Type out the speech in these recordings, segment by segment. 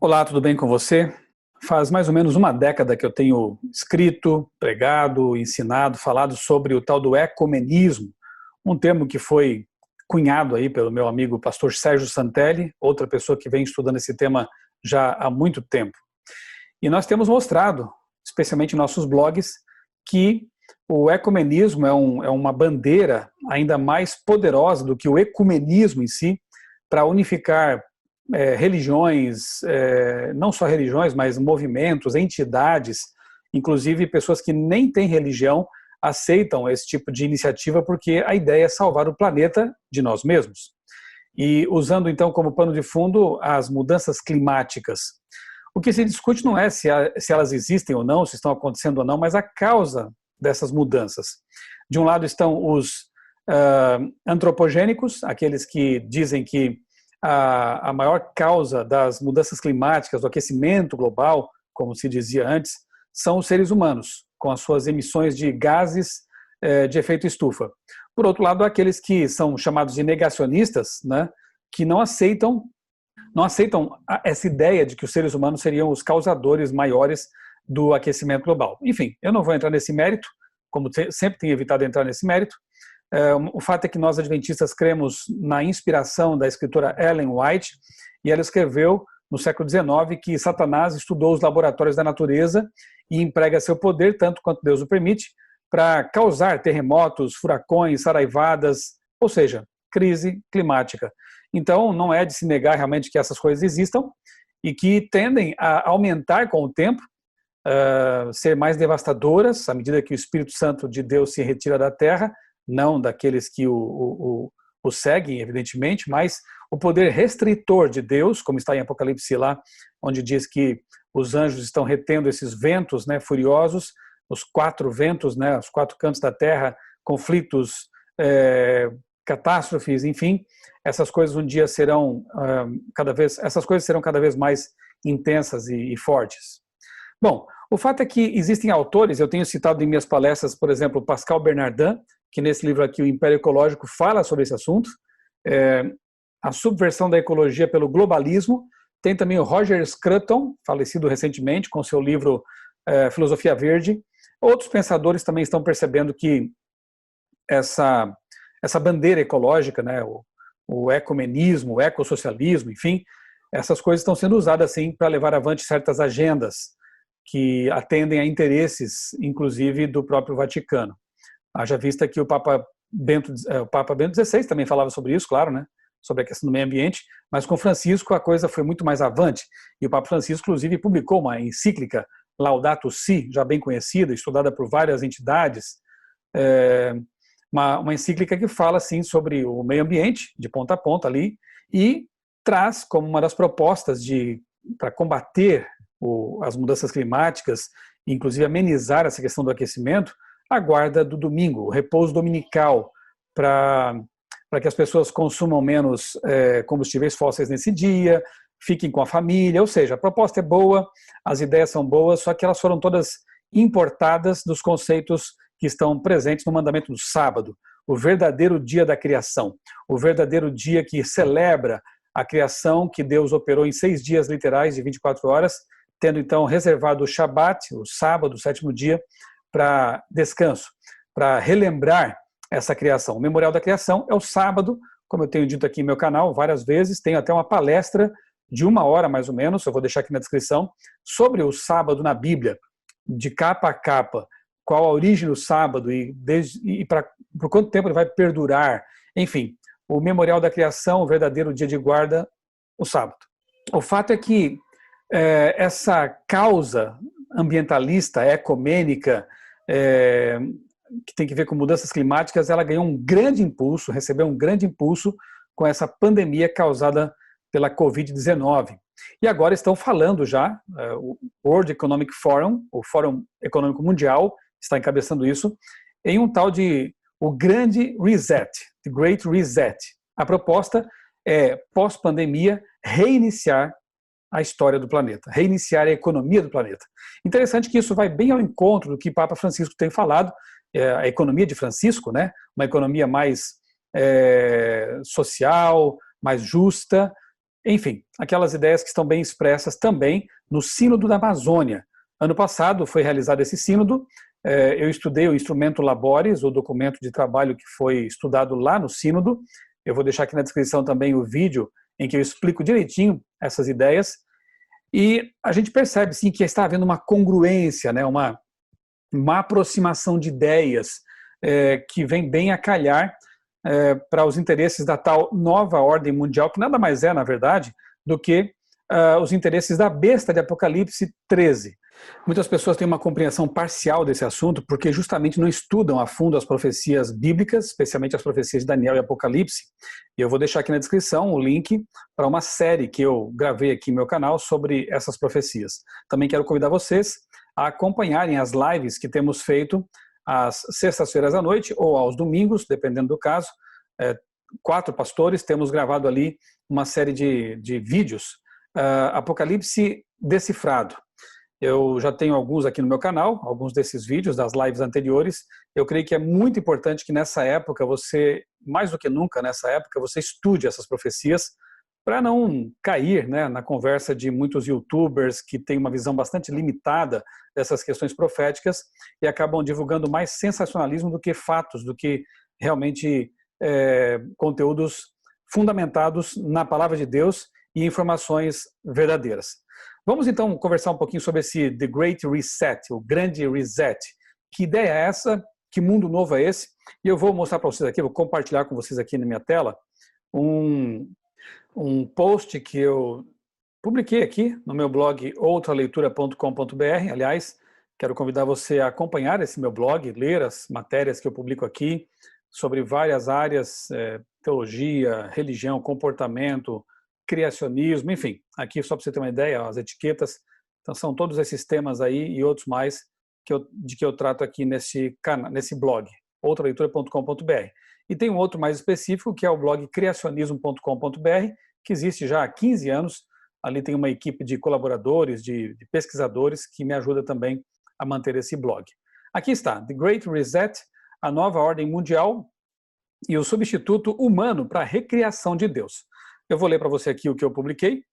Olá, tudo bem com você? Faz mais ou menos uma década que eu tenho escrito, pregado, ensinado, falado sobre o tal do ecumenismo, um termo que foi cunhado aí pelo meu amigo pastor Sérgio Santelli, outra pessoa que vem estudando esse tema já há muito tempo. E nós temos mostrado, especialmente em nossos blogs, que o ecumenismo é uma bandeira ainda mais poderosa do que o ecumenismo em si, para unificar religiões, não só religiões, mas movimentos, entidades, inclusive pessoas que nem têm religião, aceitam esse tipo de iniciativa porque a ideia é salvar o planeta de nós mesmos. E usando então como pano de fundo as mudanças climáticas. O que se discute não é se elas existem ou não, se estão acontecendo ou não, mas a causa dessas mudanças. De um lado estão os antropogênicos, aqueles que dizem que a maior causa das mudanças climáticas, do aquecimento global, como se dizia antes, são os seres humanos, com as suas emissões de gases de efeito estufa. Por outro lado, aqueles que são chamados de negacionistas, né, que não aceitam essa ideia de que os seres humanos seriam os causadores maiores do aquecimento global. Enfim, eu não vou entrar nesse mérito, como sempre tenho evitado entrar nesse mérito. O fato é que nós adventistas cremos na inspiração da escritora Ellen White, e ela escreveu no século XIX que Satanás estudou os laboratórios da natureza e emprega seu poder, tanto quanto Deus o permite, para causar terremotos, furacões, saraivadas, ou seja, crise climática. Então, não é de se negar realmente que essas coisas existam e que tendem a aumentar com o tempo, ser mais devastadoras à medida que o Espírito Santo de Deus se retira da terra, não daqueles que o seguem, evidentemente, mas o poder restritor de Deus, como está em Apocalipse lá, onde diz que os anjos estão retendo esses ventos, né, furiosos, os quatro ventos, né, os quatro cantos da terra, conflitos, catástrofes, enfim, essas coisas um dia serão essas coisas serão cada vez mais intensas e fortes. Bom, o fato é que existem autores, eu tenho citado em minhas palestras, por exemplo, Pascal Bernardin, que nesse livro aqui, O Império Ecológico, fala sobre esse assunto, a subversão da ecologia pelo globalismo. Tem também o Roger Scruton, falecido recentemente, com seu livro Filosofia Verde. Outros pensadores também estão percebendo que essa bandeira ecológica, né, o ecumenismo, o ecossocialismo, enfim, essas coisas estão sendo usadas assim para levar avante certas agendas que atendem a interesses, inclusive, do próprio Vaticano. Haja vista que o Papa Bento XVI também falava sobre isso, claro, né? Sobre a questão do meio ambiente, mas com Francisco a coisa foi muito mais avante. E o Papa Francisco, inclusive, publicou uma encíclica, Laudato Si, já bem conhecida, estudada por várias entidades, uma encíclica que fala assim, sobre o meio ambiente, de ponta a ponta ali, e traz como uma das propostas para combater as mudanças climáticas, inclusive amenizar essa questão do aquecimento, a guarda do domingo, o repouso dominical, para que as pessoas consumam menos combustíveis fósseis nesse dia, fiquem com a família, ou seja, a proposta é boa, as ideias são boas, só que elas foram todas importadas dos conceitos que estão presentes no mandamento do sábado, o verdadeiro dia da criação, o verdadeiro dia que celebra a criação que Deus operou em 6 dias literais de 24 horas, tendo então reservado o Shabat, o sábado, o 7º dia, para descanso, para relembrar essa criação. O Memorial da Criação é o sábado, como eu tenho dito aqui em meu canal várias vezes, tenho até uma palestra de 1 hora mais ou menos, eu vou deixar aqui na descrição, sobre o sábado na Bíblia, de capa a capa, qual a origem do sábado e por quanto tempo ele vai perdurar, enfim, o Memorial da Criação, o verdadeiro dia de guarda, o sábado. O fato é que essa causa ambientalista, ecumênica, que tem que ver com mudanças climáticas, ela ganhou um grande impulso, recebeu um grande impulso com essa pandemia causada pela Covid-19. E agora estão falando já, o World Economic Forum, o Fórum Econômico Mundial, está encabeçando isso, em um tal de o Grande Reset, The Great Reset. A proposta é, pós-pandemia, reiniciar a história do planeta, reiniciar a economia do planeta. Interessante que isso vai bem ao encontro do que Papa Francisco tem falado, a economia de Francisco, né? Uma economia mais social, mais justa, Enfim, aquelas ideias que estão bem expressas também no Sínodo da Amazônia. Ano passado foi realizado esse sínodo, eu estudei o Instrumento Laboris, o documento de trabalho que foi estudado lá no sínodo. Eu vou deixar aqui na descrição também o vídeo em que eu explico direitinho essas ideias. E a gente percebe, sim, que está havendo uma congruência, né, uma aproximação de ideias que vem bem a calhar para os interesses da tal nova ordem mundial, que nada mais é, na verdade, do que os interesses da besta de Apocalipse 13. Muitas pessoas têm uma compreensão parcial desse assunto porque justamente não estudam a fundo as profecias bíblicas, especialmente as profecias de Daniel e Apocalipse. E eu vou deixar aqui na descrição o link para uma série que eu gravei aqui no meu canal sobre essas profecias. Também quero convidar vocês a acompanharem as lives que temos feito às sextas-feiras à noite ou aos domingos, dependendo do caso. 4 pastores temos gravado ali uma série de vídeos, Apocalipse decifrado. Eu já tenho alguns aqui no meu canal, alguns desses vídeos das lives anteriores. Eu creio que é muito importante que nessa época você, mais do que nunca nessa época, você estude essas profecias para não cair, né, na conversa de muitos youtubers que têm uma visão bastante limitada dessas questões proféticas e acabam divulgando mais sensacionalismo do que fatos, do que realmente conteúdos fundamentados na palavra de Deus e informações verdadeiras. Vamos então conversar um pouquinho sobre esse The Great Reset, o grande reset. Que ideia é essa? Que mundo novo é esse? E eu vou mostrar para vocês aqui, vou compartilhar com vocês aqui na minha tela um post que eu publiquei aqui no meu blog outraleitura.com.br. Aliás, quero convidar você a acompanhar esse meu blog, ler as matérias que eu publico aqui sobre várias áreas, teologia, religião, comportamento, criacionismo, enfim, aqui só para você ter uma ideia, as etiquetas, então são todos esses temas aí e outros mais de que eu trato aqui nesse blog, outraleitura.com.br. E tem um outro mais específico, que é o blog criacionismo.com.br, que existe já há 15 anos, ali tem uma equipe de colaboradores, de pesquisadores, que me ajuda também a manter esse blog. Aqui está, The Great Reset, a nova ordem mundial e o substituto humano para a recriação de Deus. Eu vou ler para você aqui o que eu publiquei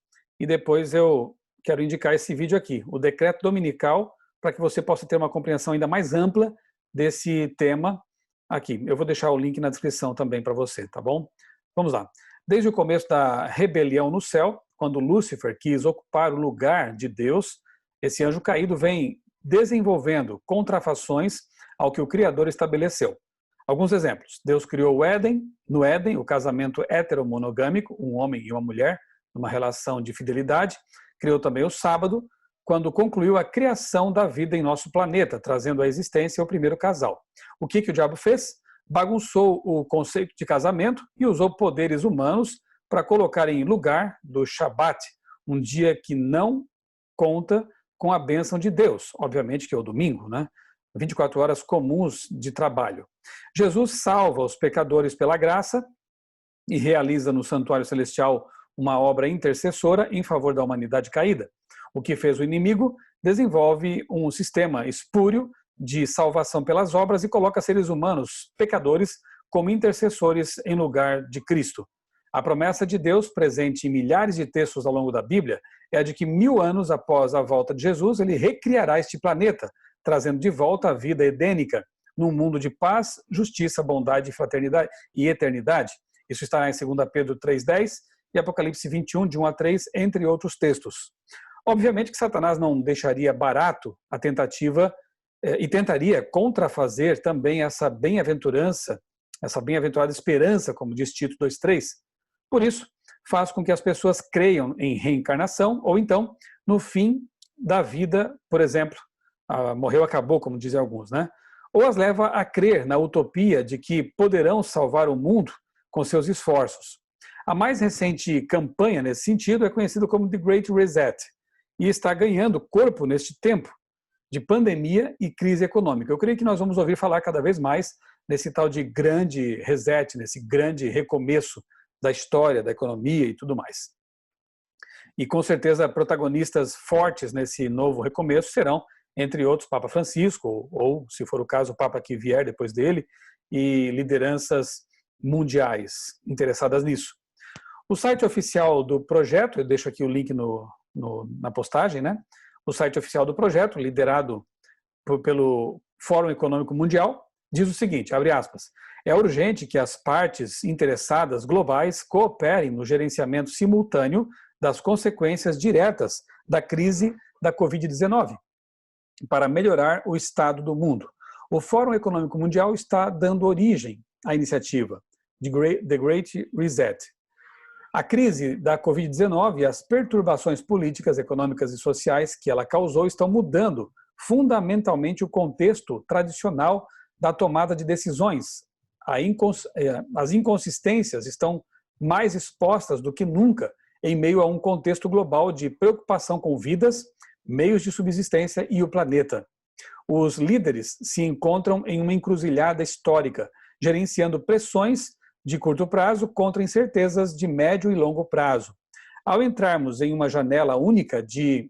e depois eu quero indicar esse vídeo aqui, o decreto dominical, para que você possa ter uma compreensão ainda mais ampla desse tema aqui. Eu vou deixar o link na descrição também para você, tá bom? Vamos lá. Desde o começo da rebelião no céu, quando Lúcifer quis ocupar o lugar de Deus, esse anjo caído vem desenvolvendo contrafações ao que o Criador estabeleceu. Alguns exemplos. Deus criou o Éden, no Éden, o casamento heteromonogâmico, um homem e uma mulher, numa relação de fidelidade. Criou também o sábado, quando concluiu a criação da vida em nosso planeta, trazendo à existência o primeiro casal. O que o diabo fez? Bagunçou o conceito de casamento e usou poderes humanos para colocar em lugar do Shabat, um dia que não conta com a bênção de Deus, obviamente que é o domingo, né? 24 horas comuns de trabalho. Jesus salva os pecadores pela graça e realiza no santuário celestial uma obra intercessora em favor da humanidade caída. O que fez o inimigo desenvolve um sistema espúrio de salvação pelas obras e coloca seres humanos, pecadores, como intercessores em lugar de Cristo. A promessa de Deus, presente em milhares de textos ao longo da Bíblia, é a de que 1000 anos após a volta de Jesus, ele recriará este planeta, trazendo de volta a vida edênica, num mundo de paz, justiça, bondade, fraternidade e eternidade. Isso estará em 2 Pedro 3,10 e Apocalipse 21, de 1 a 3, entre outros textos. Obviamente que Satanás não deixaria barato a tentativa e tentaria contrafazer também essa bem-aventurança, essa bem-aventurada esperança, como diz Tito 2,3. Por isso, faz com que as pessoas creiam em reencarnação ou então no fim da vida, por exemplo, morreu, acabou, como dizem alguns, né? Ou as leva a crer na utopia de que poderão salvar o mundo com seus esforços. A mais recente campanha nesse sentido é conhecida como The Great Reset e está ganhando corpo neste tempo de pandemia e crise econômica. Eu creio que nós vamos ouvir falar cada vez mais nesse tal de grande reset, nesse grande recomeço da história, da economia e tudo mais. E com certeza protagonistas fortes nesse novo recomeço serão, entre outros, Papa Francisco, ou, se for o caso, o Papa que vier depois dele, e lideranças mundiais interessadas nisso. O site oficial do projeto, eu deixo aqui o link na postagem, né? O site oficial do projeto, liderado pelo Fórum Econômico Mundial, diz o seguinte, abre aspas, é urgente que as partes interessadas globais cooperem no gerenciamento simultâneo das consequências diretas da crise da Covid-19 para melhorar o estado do mundo. O Fórum Econômico Mundial está dando origem à iniciativa The Great Reset. A crise da Covid-19 e as perturbações políticas, econômicas e sociais que ela causou estão mudando fundamentalmente o contexto tradicional da tomada de decisões. As inconsistências estão mais expostas do que nunca em meio a um contexto global de preocupação com vidas, meios de subsistência e o planeta. Os líderes se encontram em uma encruzilhada histórica, gerenciando pressões de curto prazo contra incertezas de médio e longo prazo. Ao entrarmos em uma janela única de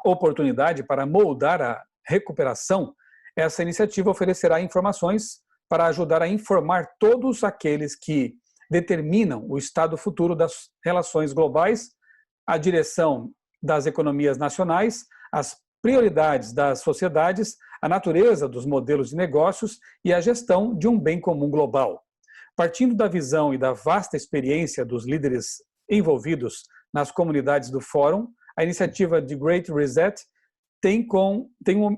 oportunidade para moldar a recuperação, essa iniciativa oferecerá informações para ajudar a informar todos aqueles que determinam o estado futuro das relações globais, a direção das economias nacionais, as prioridades das sociedades, a natureza dos modelos de negócios e a gestão de um bem comum global. Partindo da visão e da vasta experiência dos líderes envolvidos nas comunidades do Fórum, a iniciativa de Great Reset tem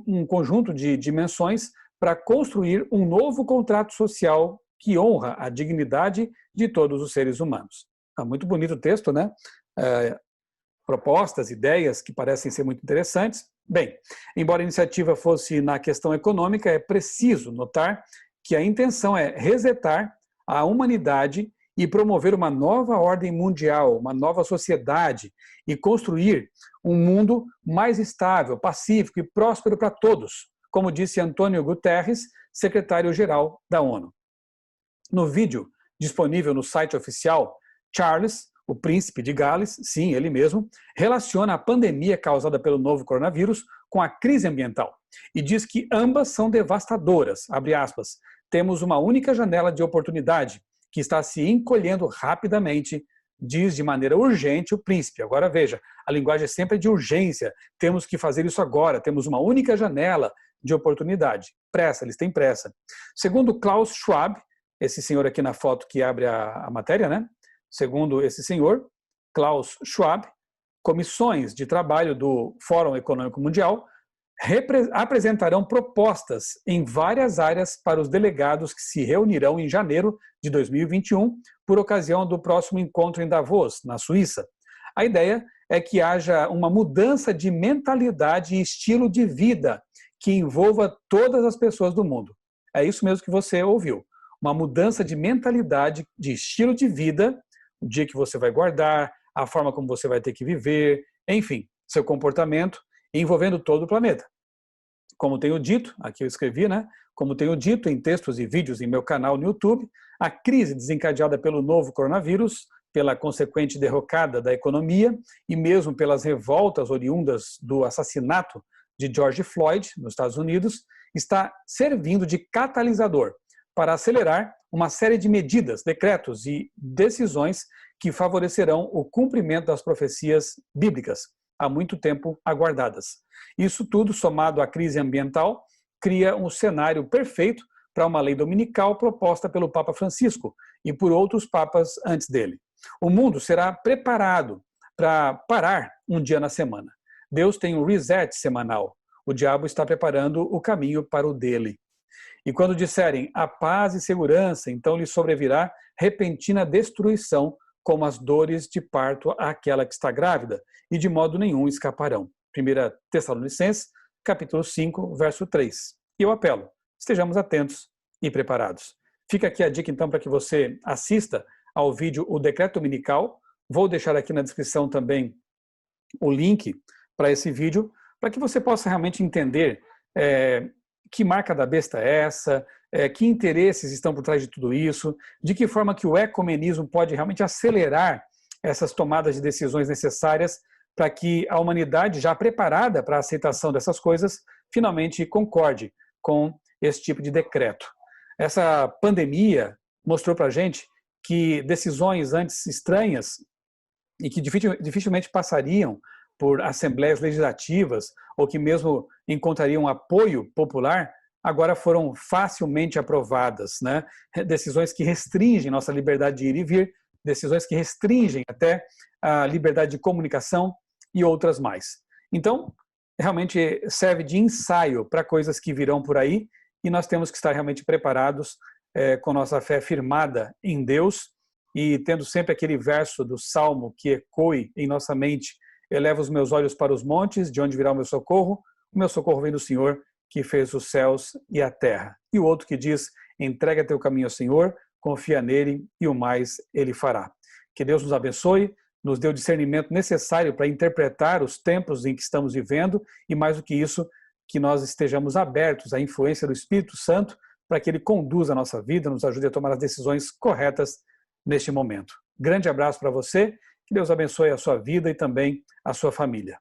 um conjunto de dimensões para construir um novo contrato social que honra a dignidade de todos os seres humanos. É muito bonito o texto, né? Propostas, ideias que parecem ser muito interessantes. Bem, embora a iniciativa fosse na questão econômica, é preciso notar que a intenção é resetar a humanidade e promover uma nova ordem mundial, uma nova sociedade e construir um mundo mais estável, pacífico e próspero para todos, como disse Antônio Guterres, secretário-geral da ONU. No vídeo disponível no site oficial, Charles, o príncipe de Gales, sim, ele mesmo, relaciona a pandemia causada pelo novo coronavírus com a crise ambiental e diz que ambas são devastadoras, abre aspas, temos uma única janela de oportunidade que está se encolhendo rapidamente, diz de maneira urgente o príncipe. Agora veja, a linguagem é sempre de urgência, temos que fazer isso agora, temos uma única janela de oportunidade. Pressa, eles têm pressa. Segundo Klaus Schwab, esse senhor aqui na foto que abre a matéria, né? Segundo esse senhor, Klaus Schwab, comissões de trabalho do Fórum Econômico Mundial apresentarão propostas em várias áreas para os delegados que se reunirão em janeiro de 2021 por ocasião do próximo encontro em Davos, na Suíça. A ideia é que haja uma mudança de mentalidade e estilo de vida que envolva todas as pessoas do mundo. É isso mesmo que você ouviu. Uma mudança de mentalidade, de estilo de vida, o dia que você vai guardar, a forma como você vai ter que viver, enfim, seu comportamento, envolvendo todo o planeta. Como tenho dito, aqui eu escrevi, né? Como tenho dito em textos e vídeos em meu canal no YouTube, a crise desencadeada pelo novo coronavírus, pela consequente derrocada da economia e mesmo pelas revoltas oriundas do assassinato de George Floyd, nos Estados Unidos, está servindo de catalisador para acelerar uma série de medidas, decretos e decisões que favorecerão o cumprimento das profecias bíblicas, há muito tempo aguardadas. Isso tudo, somado à crise ambiental, cria um cenário perfeito para uma lei dominical proposta pelo Papa Francisco e por outros papas antes dele. O mundo será preparado para parar um dia na semana. Deus tem um reset semanal. O diabo está preparando o caminho para o dele. E quando disserem a paz e segurança, então lhe sobrevirá repentina destruição, como as dores de parto àquela que está grávida, e de modo nenhum escaparão. 1 Tessalonicenses, capítulo 5, verso 3. E eu apelo, estejamos atentos e preparados. Fica aqui a dica então para que você assista ao vídeo O Decreto Dominical. Vou deixar aqui na descrição também o link para esse vídeo, para que você possa realmente entender que marca da besta é essa, que interesses estão por trás de tudo isso, de que forma que o ecumenismo pode realmente acelerar essas tomadas de decisões necessárias para que a humanidade, já preparada para a aceitação dessas coisas, finalmente concorde com esse tipo de decreto. Essa pandemia mostrou para a gente que decisões antes estranhas e que dificilmente passariam por assembleias legislativas ou que mesmo encontrariam apoio popular, agora foram facilmente aprovadas, né? Decisões que restringem nossa liberdade de ir e vir, decisões que restringem até a liberdade de comunicação e outras mais. Então, realmente serve de ensaio para coisas que virão por aí e nós temos que estar realmente preparados com nossa fé firmada em Deus e tendo sempre aquele verso do Salmo que ecoe em nossa mente: eleva os meus olhos para os montes, de onde virá o meu socorro vem do Senhor, que fez os céus e a terra. E o outro que diz: entrega teu caminho ao Senhor, confia nele e o mais ele fará. Que Deus nos abençoe, nos dê o discernimento necessário para interpretar os tempos em que estamos vivendo e, mais do que isso, que nós estejamos abertos à influência do Espírito Santo para que ele conduza a nossa vida, nos ajude a tomar as decisões corretas neste momento. Grande abraço para você, que Deus abençoe a sua vida e também a sua família.